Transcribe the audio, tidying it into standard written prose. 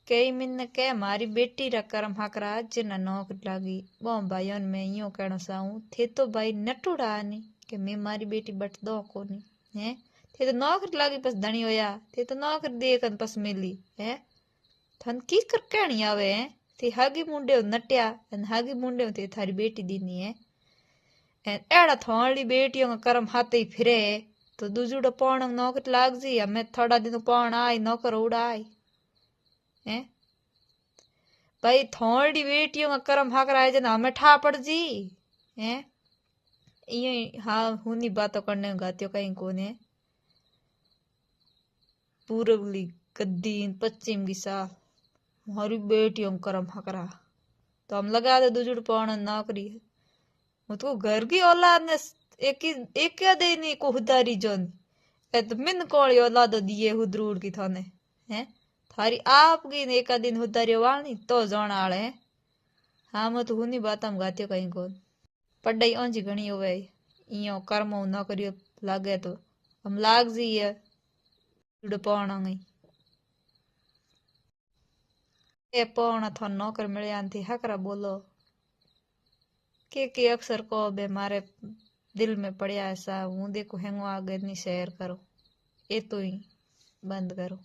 कई मिन के मारी बेटी रा करम हाकरा जना नौकरी लागी बो भाई मैं यूं कहना चाहूं थे तो भाई नटुड़ा नहीं के मैं मारी बेटी बट दो कोनी है थे तो नौकरी लागी बस धनी होया थे तो नौकरी देखन बस मिली है थन की कर कहनी आवे है थे हागी मुंडे नट्या अन हागी मुंडे थे थारी बेटी दीनी है एड़ा थोड़ी बेटियों का करम हाथे ही फिरे तो दूजुड़ो पौण नौकरी लाग जी हमें थोड़ा दिन पौण आई नौकर उड़ाई है भाई थोड़ी बेटियों का करम हाकरा है जना हमें ठा पड़ जी है ये हाँ हुनी बातों करने गातियों कहीं कोने पूर्वली कद्दीन पश्चिम की सा हमारी बेटियों का करम हाकरा तो हम लगा दे दूजुड़ पौण नौकरी है वो तो घर की औलाद ने एक दे नहीं को हुदारी जोन ए तो मिन कोली औलाद दिए हुदरूड़ की थाने हैं थारी आपकी ने एक दिन हुदारी वालनी तो जोण आले हाँ मत हुनी बात हम गातियो कहीं को पढ़ाई ओंजी घणी होवे इयो कर्मो न करियो लागे तो हम लाग जी है जुड़ पौण गई ए पौण थन नौकर मिले आंती हकरा बोलो के अक्सर को बे मारे दिल में पड़या ऐसा हूं देखो हेंगो आगे नहीं शेयर करो ये तो ही बंद करो।